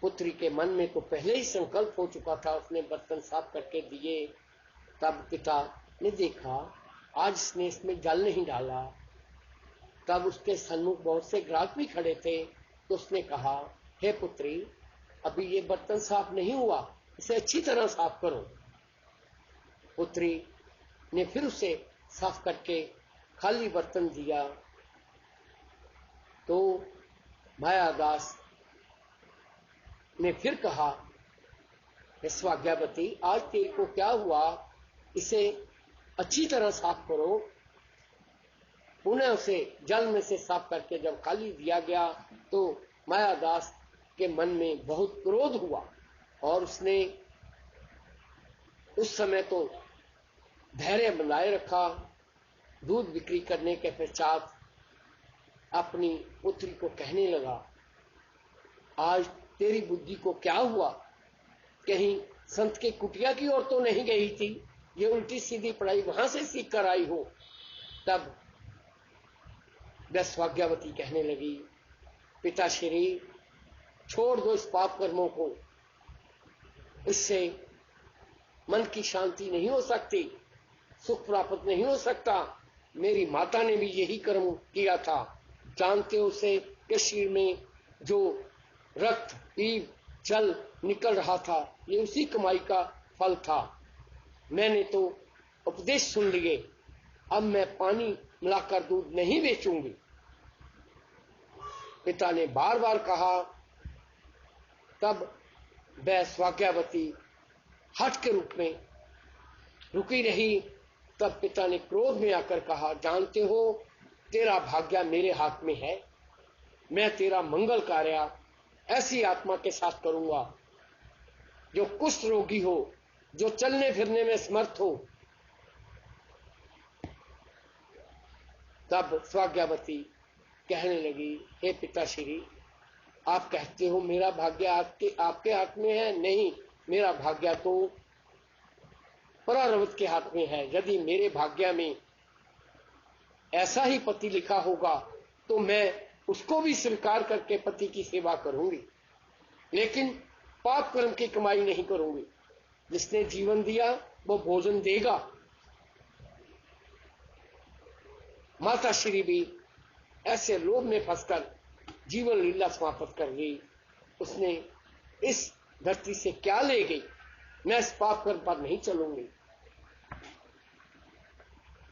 पुत्री के मन में तो पहले ही संकल्प हो चुका था, उसने बर्तन साफ करके दिए। तब पिता ने देखा, आज इसने इसमें जल नहीं डाला। तब उसके सन्मुख बहुत से ग्राहक भी खड़े थे, तो उसने कहा, हे पुत्री, अभी ये बर्तन साफ नहीं हुआ, इसे अच्छी तरह साफ करो। पुत्री ने फिर उसे साफ करके खाली बर्तन दिया। तो मायादास ने फिर कहा, स्वाज्ञावती, आज तेरे को क्या हुआ, इसे अच्छी तरह साफ करो। पुनः उसे जल में से साफ करके जब खाली दिया गया तो मायादास के मन में बहुत क्रोध हुआ और उसने उस समय तो धैर्य बनाए रखा। दूध बिक्री करने के पश्चात अपनी पुत्री को कहने लगा, आज तेरी बुद्धि को क्या हुआ, कहीं संत के कुटिया की ओर तो नहीं गई थी, ये उल्टी सीधी पढ़ाई वहां से सीख कर आई हो। तब वह स्वाज्ञावती कहने लगी, पिताश्री, छोड़ दो इस पाप कर्मों को, इससे मन की शांति नहीं हो सकती, सुख प्राप्त नहीं हो सकता। मेरी माता ने भी यही कर्म किया था। जानते हो उसे कि शरीर में जो रक्त, पीप, जल निकल रहा था, ये उसी कमाई का फल था। मैंने तो उपदेश सुन लिए, अब मैं पानी मिलाकर दूध नहीं बेचूंगी। पिता ने बार बार कहा। तब वह स्वाज्ञावती हठ के रूप में रुकी रही। तब पिता ने क्रोध में आकर कहा, जानते हो, तेरा भाग्य मेरे हाथ में है। मैं तेरा मंगल कार्य ऐसी आत्मा के साथ करूंगा जो कुष्ठ रोगी हो, जो चलने फिरने में समर्थ हो। तब स्वाज्ञावती कहने लगी, हे पिताश्री, आप कहते हो मेरा भाग्य आपके हाथ में है। नहीं, मेरा भाग्य तो परारवत के हाथ में है। यदि मेरे भाग्य में ऐसा ही पति लिखा होगा तो मैं उसको भी स्वीकार करके पति की सेवा करूंगी, लेकिन पाप कर्म की कमाई नहीं करूंगी। जिसने जीवन दिया वो भोजन देगा। माता श्री भी ऐसे लोभ में फंसकर जीवन लीला समाप्त कर गई। उसने इस धरती से क्या ले गई, मैं इस पाप कर्म पर नहीं चलूंगी।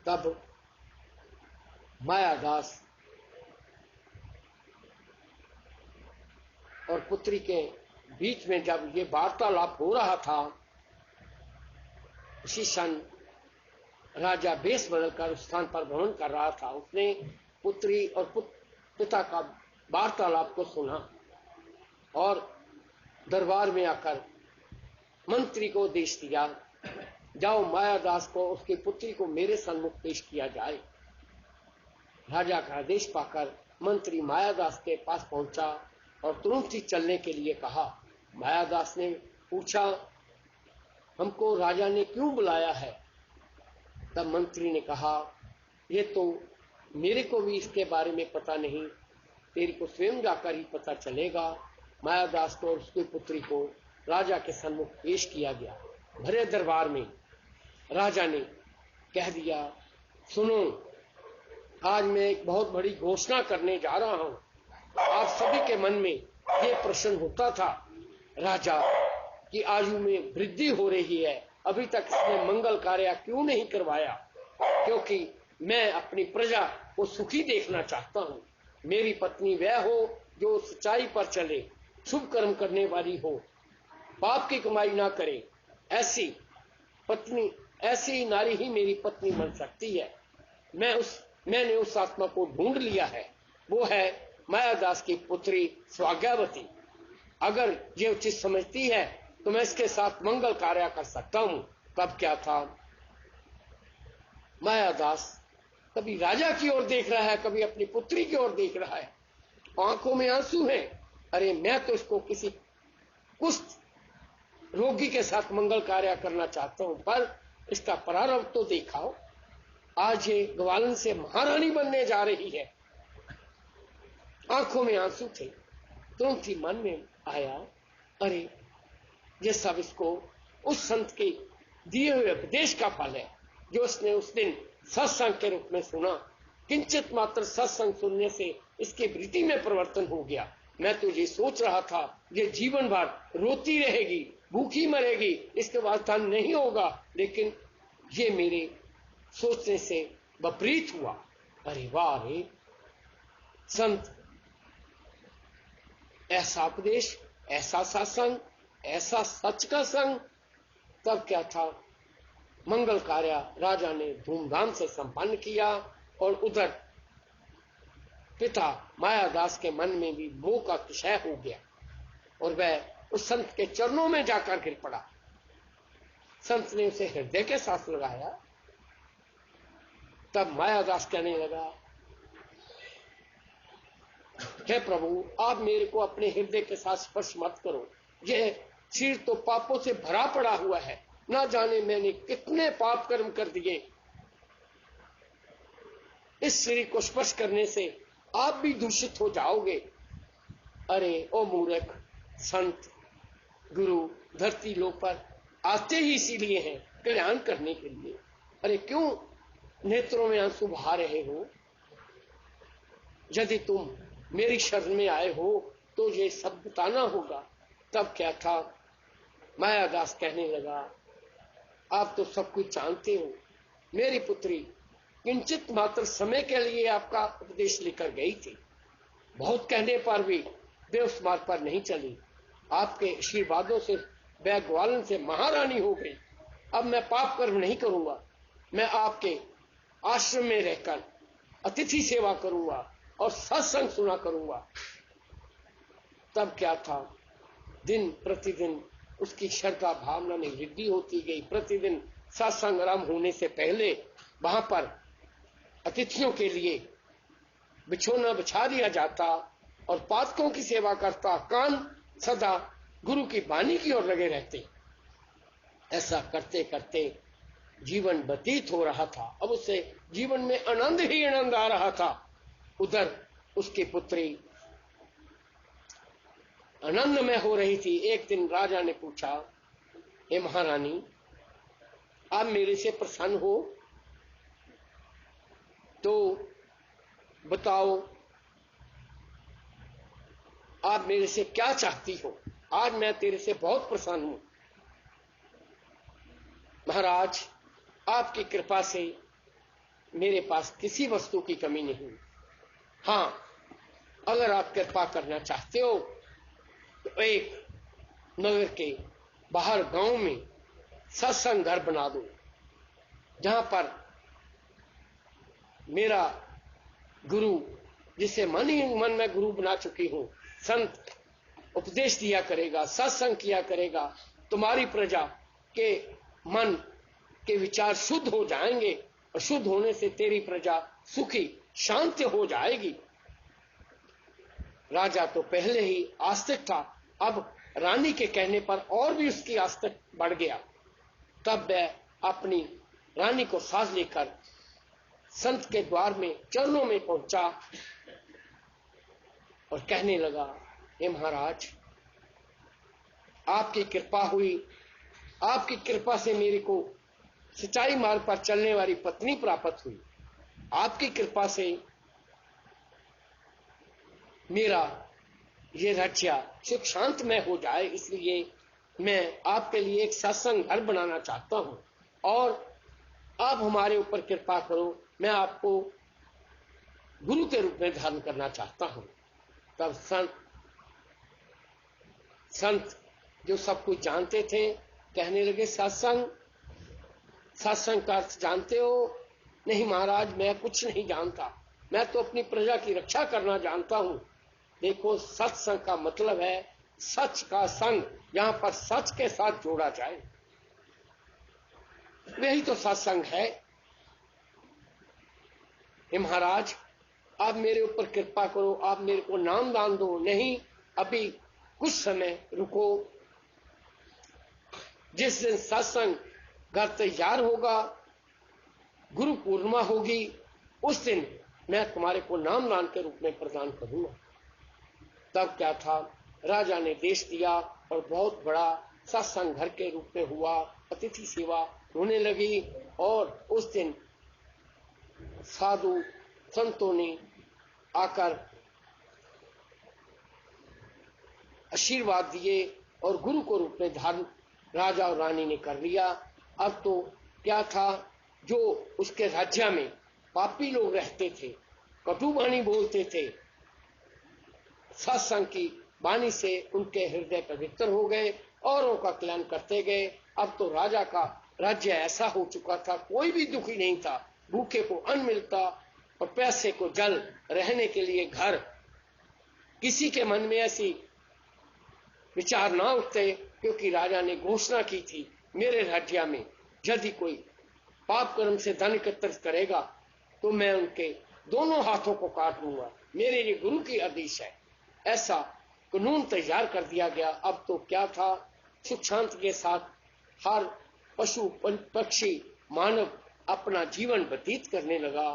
तब मायादास और पुत्री के बीच में जब ये वार्तालाप हो रहा था, उसी सन राजा बेस बदलकर उस स्थान पर भ्रमण कर रहा था। उसने पुत्री और पिता का वार्तालाप को सुना और दरबार में आकर मंत्री को आदेश दिया, जाओ मायादास को, उसकी पुत्री को मेरे सन्मुख पेश किया जाए। राजा का आदेश पाकर मंत्री मायादास के पास पहुंचा और तुरंत ही चलने के लिए कहा। मायादास ने पूछा, हमको राजा ने क्यों बुलाया है? तब मंत्री ने कहा, ये तो मेरे को भी इसके बारे में पता नहीं, तेरी को स्वयं जाकर ही पता चलेगा। मायादास को और उसकी पुत्री को राजा के सन्मुख पेश किया गया। भरे दरबार में राजा ने कह दिया, सुनो, आज मैं एक बहुत बड़ी घोषणा करने जा रहा हूं। आप सभी के मन में ये प्रश्न होता था, राजा की आयु में वृद्धि हो रही है, अभी तक इसने मंगल कार्य क्यों नहीं करवाया? क्योंकि मैं अपनी प्रजा को सुखी देखना चाहता हूं। मेरी पत्नी वह हो जो सच्चाई पर चले, शुभ कर्म करने वाली हो, पाप की कमाई ना करे। ऐसी नारी ही मेरी पत्नी बन सकती है। मैंने उस आत्मा को ढूंढ लिया है, वो है मायादास की पुत्री स्वाज्ञावती। अगर ये उचित समझती है तो मैं इसके साथ मंगल कार्य कर सकता हूं। तब क्या था, मायादास कभी राजा की ओर देख रहा है, कभी अपनी पुत्री की ओर देख रहा है, आंखों में आंसू हैं। अरे मैं तो इसको किसी कुष्ठ रोगी के साथ मंगल कार्य करना चाहता हूं, पर इसका प्रारंभ तो दिखाओ। आज ये ग्वालन से महारानी बनने जा रही है। आंखों में आंसू थे। तुरंत ही मन में आया, अरे ये सब इसको उस संत के दिए हुए उपदेश का फल है जो उसने उस दिन सत्संग के रूप में सुना। किंचित मात्र सत्संग सुनने से इसके वृत्ति में परिवर्तन हो गया। मैं तो ये सोच रहा था ये जीवन भर रोती रहेगी, भूखी मरेगी, इसके बाद धन नहीं होगा, लेकिन ये मेरे सोचने से विपरीत हुआ। अरे वाह रे संत, ऐसा उपदेश, ऐसा सत्संग, ऐसा सच का संग। तब क्या था, मंगल कार्य राजा ने धूमधाम से संपन्न किया और उधर पिता मायादास के मन में भी मोह का क्षय हो गया और वह उस संत के चरणों में जाकर गिर पड़ा। संत ने उसे हृदय के साथ लगाया। तब मायादास कहने लगा, हे प्रभु, आप मेरे को अपने हृदय के साथ स्पर्श मत करो। यह शरीर तो पापों से भरा पड़ा हुआ है, ना जाने मैंने कितने पाप कर्म कर दिए। इस शरीर को स्पर्श करने से आप भी दूषित हो जाओगे। अरे ओ मूर्ख, संत गुरु धरती लोक पर आते ही इसीलिए हैं, कल्याण करने के लिए। अरे क्यों नेत्रों में आंसू बहा रहे हो? यदि तुम मेरी शरण में आए हो तो ये सब बताना होगा। तब क्या था, मायादास कहने लगा, आप तो सब कुछ जानते हो। मेरी पुत्री किंचित मात्र समय के लिए आपका उपदेश लेकर गई थी। बहुत कहने पर भी वे उस मार्ग पर नहीं चली। आपके आशीर्वादों से वह ग्वालन से महारानी हो गई। अब मैं पाप कर्म नहीं करूंगा। मैं आपके आश्रम में रहकर अतिथि सेवा करूंगा और सत्संग सुना करूंगा। तब क्या था, दिन प्रतिदिन उसकी श्रद्धा भावना में वृद्धि होती गई। प्रतिदिन सत्संग आरंभ होने से पहले वहां पर अतिथियों के लिए बिछोना बिछा दिया जाता और पातकों की सेवा करता। कान सदा गुरु की वाणी की ओर लगे रहते। ऐसा करते करते जीवन व्यतीत हो रहा था। अब उसे जीवन में आनंद ही आनंद आ रहा था। उधर उसकी पुत्री आनंद में हो रही थी। एक दिन राजा ने पूछा, हे महारानी, आप मेरे से प्रसन्न हो तो बताओ, आप मेरे से क्या चाहती हो? आज मैं तेरे से बहुत प्रसन्न हूं। महाराज, आपकी कृपा से मेरे पास किसी वस्तु की कमी नहीं। हां, अगर आप कृपा करना चाहते हो तो एक नगर के बाहर गांव में सत्संग घर बना दो, जहां पर मेरा गुरु, जिसे मन ही मन में गुरु बना चुकी हूं, संत उपदेश दिया करेगा, सत्संग किया करेगा। तुम्हारी प्रजा के मन के विचार शुद्ध हो जाएंगे और शुद्ध होने से तेरी प्रजा सुखी शांत हो जाएगी। राजा तो पहले ही आस्तिक था, अब रानी के कहने पर और भी उसकी आस्तिक बढ़ गया। तब वह अपनी रानी को साथ लेकर संत के द्वार में चरणों में पहुंचा और कहने लगा, हे महाराज, आपकी कृपा हुई, आपकी कृपा से मेरे को सच्चाई मार्ग पर चलने वाली पत्नी प्राप्त हुई। आपकी कृपा से मेरा ये राज्य सुख शांत में हो जाए, इसलिए मैं आपके लिए एक सत्संग घर बनाना चाहता हूं और आप हमारे ऊपर कृपा करो, मैं आपको गुरु के रूप में धारण करना चाहता हूं। तब संत जो सब कुछ जानते थे कहने लगे, सत्संग का अर्थ जानते हो? नहीं महाराज, मैं कुछ नहीं जानता, मैं तो अपनी प्रजा की रक्षा करना जानता हूं। देखो, सत्संग का मतलब है सच का संग, यहां पर सच के साथ जोड़ा जाए, वही तो सत्संग है। हे महाराज, आप मेरे ऊपर कृपा करो, आप मेरे को नाम दान दो। नहीं, अभी कुछ समय रुको, जिस दिन सत्संग घर तैयार होगा, गुरु पूर्णिमा होगी, उस दिन मैं तुम्हारे को नाम दान के रूप में प्रदान करूंगा। तब क्या था, राजा ने देश दिया और बहुत बड़ा सत्संग घर के रूप में हुआ, अतिथि सेवा होने लगी और उस दिन साधु संतों ने आकर आशीर्वाद दिए और गुरु को रूप में धारण राजा और रानी ने कर लिया। अब तो क्या था, जो उसके राज्य में पापी लोग रहते थे, कटु वाणी बोलते थे, सत्संग की वाणी से उनके हृदय पवित्र हो गए और उनका कल्याण करते गए। अब तो राजा का राज्य ऐसा हो चुका था, कोई भी दुखी नहीं था, भूखे को अन्न मिलता और प्यासे को जल, रहने के लिए घर। किसी के मन में ऐसी विचार ना उठते, क्योंकि राजा ने घोषणा की थी, मेरे राज्य में यदि कोई पाप कर्म से धन एकत्रित करेगा तो मैं उनके दोनों हाथों को काट लूंगा, मेरे लिए गुरु की आदेश है। ऐसा कानून तैयार कर दिया गया। अब तो क्या था, सुख शांति के साथ हर पशु पक्षी मानव अपना जीवन व्यतीत करने लगा।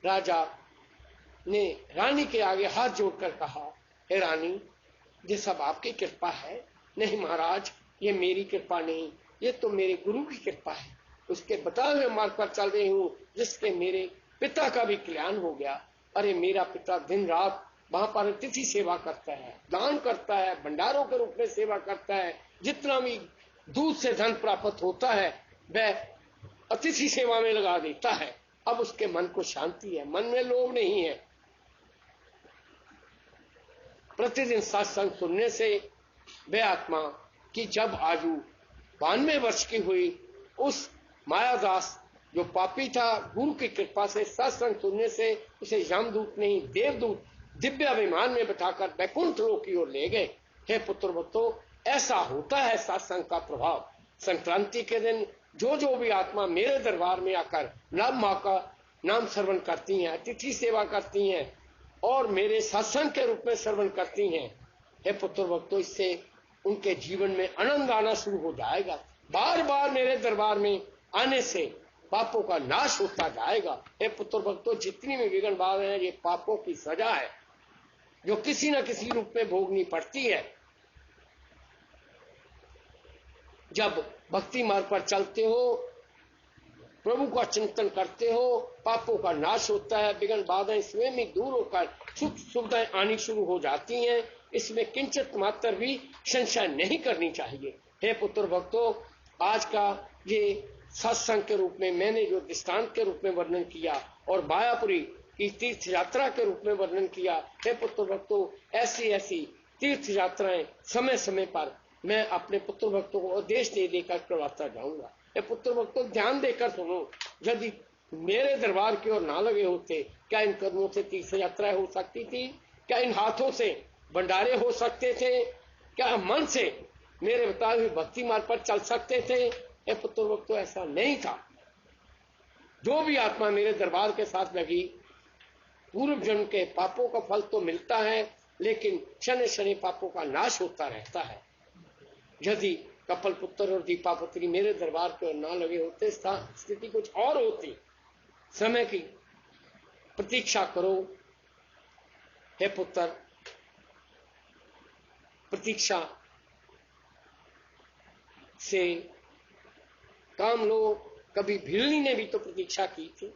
राजा ने रानी के आगे हाथ जोड़कर कहा, हे रानी, ये सब आपकी कृपा है। नहीं महाराज, ये मेरी कृपा नहीं, ये तो मेरे गुरु की कृपा है, उसके बताए हुए मार्ग पर चल रही हूँ, जिससे मेरे पिता का भी कल्याण हो गया। अरे मेरा पिता दिन रात वहां पर अतिथि सेवा करता है, दान करता है, भंडारों के रूप में सेवा करता है, जितना भी दूध से धन प्राप्त होता है वह अतिथि सेवा में लगा देता है। अब उसके मन को शांति है, मन में लोभ नहीं है। प्रतिदिन सत्संग सुनने से वे आत्मा की जब आयु 92 वर्ष की हुई, उस मायादास जो पापी था, गुरु की कृपा से सत्संग सुनने से उसे यमदूत नहीं, देवदूत दिव्य विमान में बैठाकर वैकुंठ लोक की ओर ले गए। हे पुत्र भक्तों, ऐसा होता है सत्संग का प्रभाव। संक्रांति के दिन जो भी आत्मा मेरे दरबार में आकर नव माँ का नाम श्रवण करती हैं, अतिथि सेवा करती हैं और मेरे सत्संग के रूप में श्रवण करती हैं, हे पुत्र भक्तों, इससे उनके जीवन में आनंद आना शुरू हो जाएगा। बार बार मेरे दरबार में आने से पापों का नाश होता जाएगा। हे पुत्र भक्तों, जितनी भी विघ्न बाधाएं हैं, ये पापों की सजा है जो किसी न किसी रूप में भोगनी पड़ती है। जब भक्ति मार्ग पर चलते हो, प्रभु का चिंतन करते हो, पापों का नाश होता है, विघ्न बाधाएं स्वयं ही दूर होकर सुख सुविधाएं आनी शुरू हो जाती हैं। इसमें किंचित मात्र भी संशय नहीं करनी चाहिए। हे पुत्र भक्तों, आज का ये सत्संग के रूप में मैंने जो दृष्टांत के रूप में वर्णन किया और मायापुरी की तीर्थ यात्रा के रूप में वर्णन किया, हे पुत्र भक्तों, ऐसी ऐसी तीर्थ यात्राएं समय समय पर मैं अपने पुत्र भक्तों को आदेश दे देकर करवाता जाऊंगा। ये पुत्र भक्तों, ध्यान देकर सुनो, यदि मेरे दरबार की ओर ना लगे होते, क्या इन कदमों से तीर्थ यात्राएं हो सकती थी? क्या इन हाथों से भंडारे हो सकते थे? क्या मन से मेरे बताए हुए भक्ति मार्ग पर चल सकते थे? हे पुत्र भक्तों, ऐसा नहीं था। जो भी आत्मा मेरे दरबार के साथ लगी, पूर्व जन्म के पापों का फल तो मिलता है, लेकिन शनि शनि पापों का नाश होता रहता है। यदि कपल पुत्र और दीपापुत्री मेरे दरबार पर ना लगे होते, स्थिति कुछ और होती। समय की प्रतीक्षा करो हे पुत्र, प्रतीक्षा से काम लो। कभी भिल्ली ने भी तो प्रतीक्षा की थी।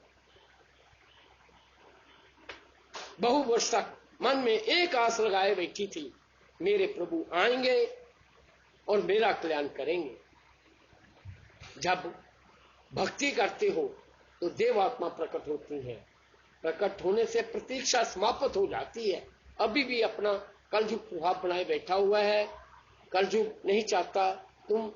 बहु वर्ष तक मन में एक आस लगाए बैठी थी, मेरे प्रभु आएंगे और मेरा कल्याण करेंगे। जब भक्ति करते हो तो देवात्मा प्रकट होती है। प्रकट होने से प्रतीक्षा समाप्त हो जाती है। अभी भी अपना कलयुग प्रभाव बनाए बैठा हुआ है। कलयुग नहीं चाहता तुम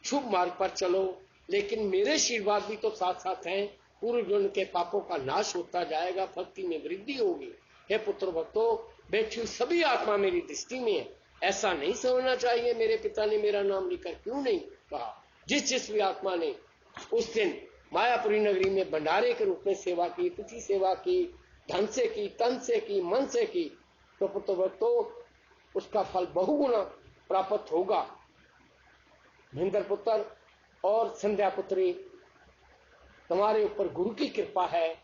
शुभ मार्ग पर चलो, लेकिन मेरे आशीर्वाद भी तो साथ साथ हैं। पूर्व जन्म के पापों का नाश होता जाएगा, भक्ति में वृद्धि होगी। हे पुत्र भक्तों, बैठी सभी आत्मा मेरी दृष्टि में है। ऐसा नहीं समझना चाहिए मेरे पिता ने मेरा नाम लेकर क्यों नहीं कहा। जिस भी आत्मा ने उस दिन मायापुरी नगरी में भंडारे के रूप में सेवा की, तिथि सेवा की, धन से की, तन से की, मन से की, तो पुत्र भक्तों उसका फल बहुगुना प्राप्त होगा। महेंद्र पुत्र और संध्या पुत्री, तुम्हारे ऊपर गुरु की कृपा है।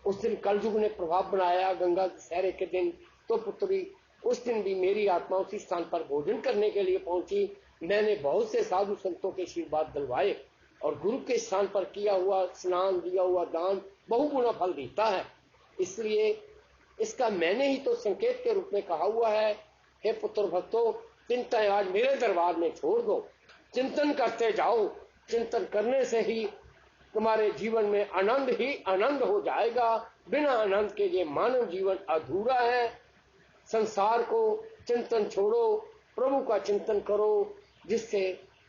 उस दिन कलयुग ने प्रभाव बनाया गंगा दशहरे के दिन, तो पुत्री उस दिन भी मेरी आत्मा उसी स्थान पर भोजन करने के लिए पहुंची। मैंने बहुत से साधु संतों के आशीर्वाद दिलवाए और गुरु के स्थान पर किया हुआ स्नान, दिया हुआ दान बहुगुना फल देता है। इसलिए इसका मैंने ही तो संकेत के रूप में कहा हुआ है। हे पुत्र भक्तों, चिंता आज मेरे दरबार में छोड़ दो, चिंतन करते जाओ। चिंतन करने से ही तुम्हारे जीवन में आनंद ही आनंद हो जाएगा। बिना आनंद के ये मानव जीवन अधूरा है। संसार को चिंतन छोड़ो, प्रभु का चिंतन करो, जिससे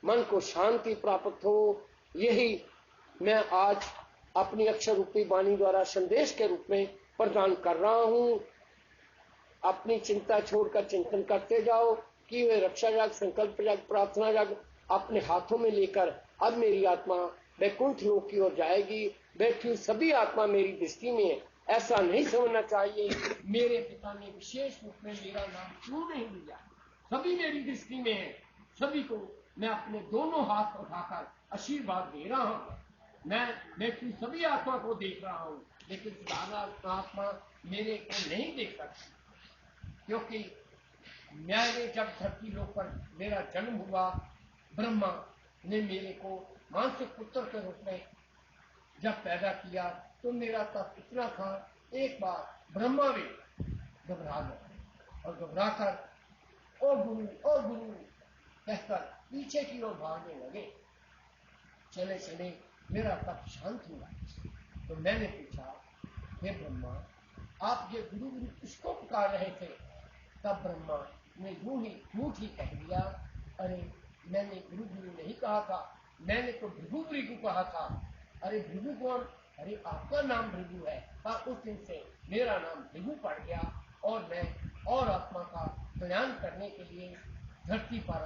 मन को शांति प्राप्त हो। यही मैं आज अपनी अक्षर रूपी वाणी द्वारा संदेश के रूप में प्रदान कर रहा हूं। अपनी चिंता छोड़कर चिंतन करते जाओ कि वे रक्षा जग, संकल्प जग, प्रार्थना जग अपने हाथों में लेकर अब मेरी आत्मा वैकुंठ लोक की ओर जाएगी। बैठी सभी आत्मा मेरी दृष्टि में है। ऐसा नहीं समझना चाहिए मेरे पिता ने विशेष रूप में मेरा नाम क्यों नहीं लिया। सभी मेरी दृष्टि में है। सभी को मैं अपने दोनों हाथ उठाकर आशीर्वाद दे रहा हूं। मैं बैठी सभी आत्मा को देख रहा हूं, लेकिन साधारण आत्मा मेरे को नहीं देख सकती, क्योंकि मैंने जब धरती लोक पर मेरा जन्म हुआ, ब्रह्मा ने मेरे को मानसिक पुत्र के रूप में जब पैदा किया, तो मेरा तप इतना था, एक बार ब्रह्मा भी घबरा गए और घबराकर ओ गुरु कहकर पीछे की ओर भागने लगे। चले चले मेरा तप शांत हुआ। तो मैंने पूछा, हे ब्रह्मा, आप ये गुरु गुरु किसको पुकार रहे थे? तब ब्रह्मा ने यूं ही झूठ ही कह दिया, अरे मैंने गुरु गुरु नहीं कहा था, मैंने तो भृगु भृगु कहा था। अरे भृगु कौन? अरे आपका नाम भृगु है। उस दिन से मेरा नाम भृगु पड़ गया और मैं और आत्मा का कल्याण करने के लिए धरती पर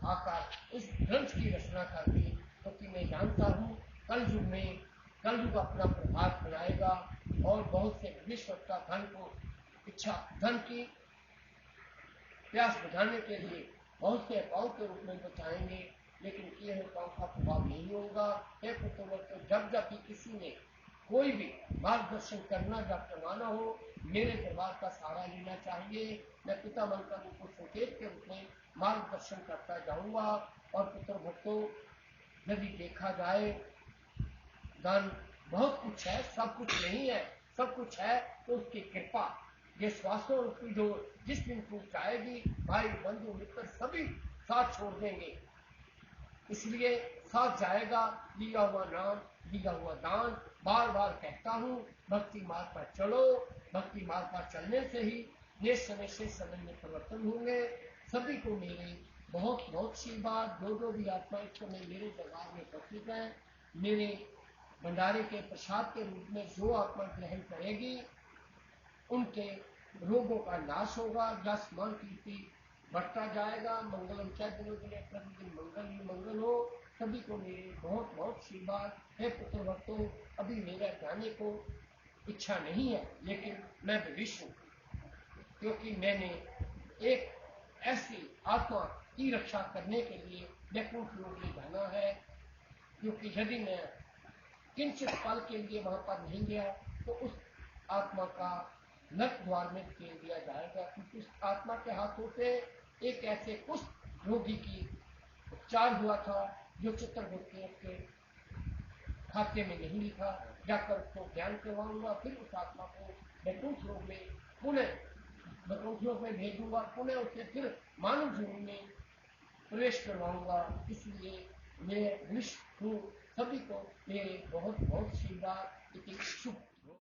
आकर इस ग्रंथ की रचना कर दी, क्योंकि मैं जानता हूँ कलयुग अपना प्रभाव बनाएगा और बहुत से विश्व का धन को इच्छा धन की प्यास बुझाने के लिए बहुत से अकाउ के रूप में बचाएंगे, लेकिन किए हुए काम का प्रभाव नहीं होगा। हे पुत्र, तो जब भी किसी ने कोई भी मार्गदर्शन करना या करवाना हो, मेरे दरबार का सहारा लेना चाहिए। मैं पिता बनकर उनको संकेत के रूप में मार्गदर्शन करता जाऊंगा। और पुत्र भक्तों, यदि देखा जाए दान बहुत कुछ है, सब कुछ नहीं है। सब कुछ है तो उसकी कृपा। ये स्वास्थ्य की जो जिस दिन टूट जाएगी, भाई बंधु मित्र सभी साथ छोड़ देंगे, इसलिए साथ जाएगा लिया हुआ नाम, लिया हुआ दान। बार बार कहता हूँ, भक्ति मार्ग पर चलो। भक्ति मार्ग पर चलने से ही ये समय से समय में परिवर्तन होंगे। सभी को मेरे बहुत बहुत आशीर्वाद। जो भी आत्मा इस समय मेरे दरबार में उपस्थित है, मेरे भंडारे के प्रसाद के रूप में जो आत्मा ग्रहण करेगी, उनके रोगों का नाश होगा, यश मान कीर्ति बढ़ता जाएगा। मंगलम चैतन्य के लिए प्रतिदिन मंगल ही मंगल हो। सभी को मेरे बहुत बहुत आशीर्वाद है। पुत्र भक्तों, अभी मेरा जाने को इच्छा नहीं है, लेकिन मैं भविष्य हूं, क्योंकि मैंने एक ऐसी आत्मा की रक्षा करने के लिए वैकुंठ लोक में जाना है। क्योंकि यदि मैं किंचित पल के लिए वहां पर नहीं गया तो उस आत्मा का नरक द्वार में फेर दिया जाएगा, क्योंकि उस आत्मा के हाथों से एक ऐसे कुष्ठ रोगी की उपचार हुआ था जो चित्रगुप्त ने उसके खाते में नहीं लिखा। जाकर उसको ज्ञान करवाऊंगा, फिर उस आत्मा को वैकुंठ लोक में पुनः वैकुंठ लोक में भेजूंगा, पुनः उसे फिर मानव जीवन में प्रवेश करवाऊंगा। इसलिए मैं विश्व हूँ, सभी को मेरे बहुत बहुत आशीर्वाद। शुभ